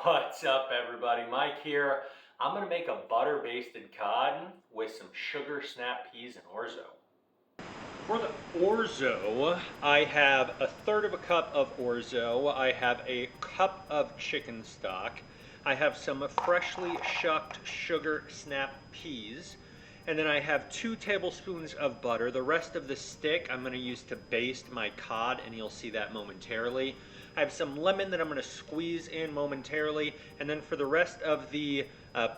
What's up, everybody? Mike here. I'm going to make a butter-basted cod with some sugar snap peas and orzo. For the orzo, I have a third of a cup of orzo. I have a cup of chicken stock. I have some freshly shucked sugar snap peas. And then I have 2 tablespoons of butter. The rest of the stick I'm going to use to baste my cod, and you'll see that momentarily. I have some lemon that I'm going to squeeze in momentarily. And then for the rest of the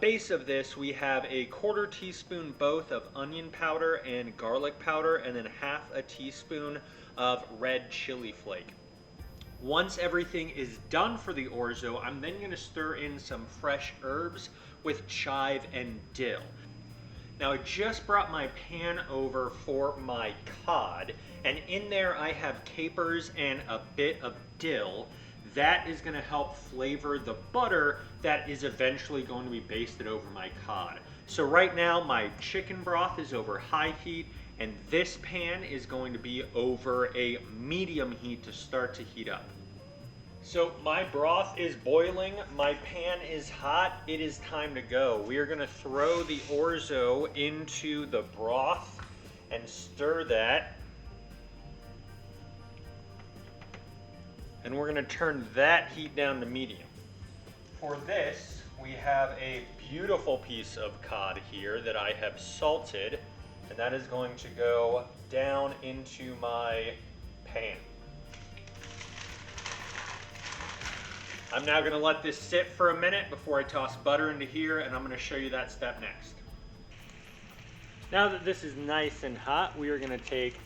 base of this, we have a 1/4 teaspoon both of onion powder and garlic powder, and then 1/2 teaspoon of red chili flake. Once everything is done for the orzo, I'm then going to stir in some fresh herbs with chive and dill. Now I just brought my pan over for my cod, and in there I have capers and a bit of dill. That is going to help flavor the butter that is eventually going to be basted over my cod. So right now my chicken broth is over high heat, and this pan is going to be over a medium heat to start to heat up. So my broth is boiling, my pan is hot, it is time to go. We are going to throw the orzo into the broth and stir that. And we're going to turn that heat down to medium. For this, we have a beautiful piece of cod here that I have salted, and that is going to go down into my pan. I'm now going to let this sit for a minute before I toss butter into here, and I'm going to show you that step next. Now that this is nice and hot, we are going to take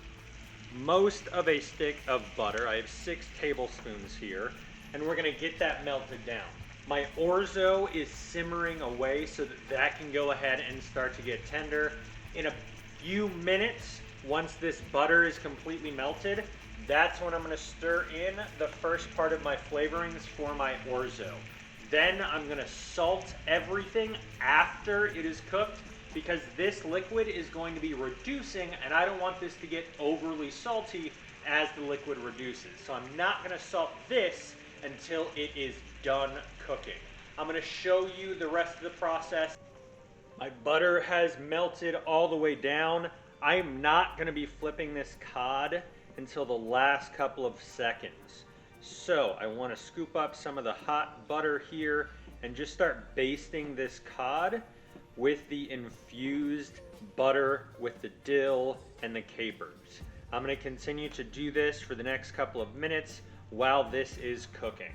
most of a stick of butter. I have 6 tablespoons here, and we're going to get that melted down. My orzo is simmering away so that that can go ahead and start to get tender. In a few minutes, once this butter is completely melted, that's when I'm going to stir in the first part of my flavorings for my orzo. Then I'm going to salt everything after it is cooked, because this liquid is going to be reducing, and I don't want this to get overly salty as the liquid reduces. So I'm not going to salt this until it is done cooking. I'm going to show you the rest of the process. My butter has melted all the way down. I am not going to be flipping this cod until the last couple of seconds. So I want to scoop up some of the hot butter here and just start basting this cod with the infused butter with the dill and the capers. I'm going to continue to do this for the next couple of minutes while this is cooking.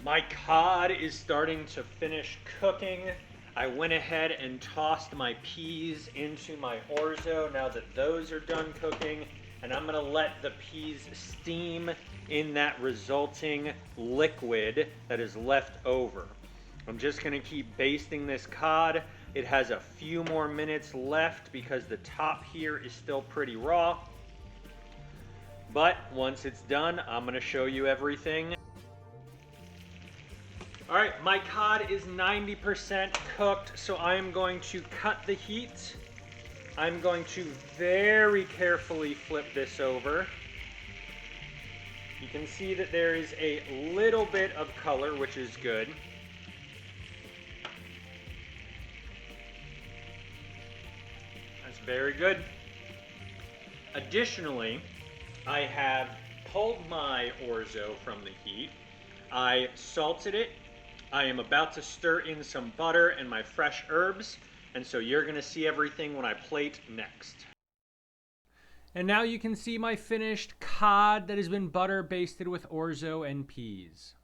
My cod is starting to finish cooking. I went ahead and tossed my peas into my orzo now that those are done cooking, and I'm going to let the peas steam in that resulting liquid that is left over. I'm just going to keep basting this cod. It has a few more minutes left because the top here is still pretty raw. But once it's done, I'm going to show you everything. All right, my cod is 90% cooked, so I am going to cut the heat. I'm going to very carefully flip this over. You can see that there is a little bit of color, which is good. That's very good. Additionally, I have pulled my orzo from the heat. I salted it. I am about to stir in some butter and my fresh herbs, and so you're going to see everything when I plate next. And now you can see my finished cod that has been butter basted with orzo and peas.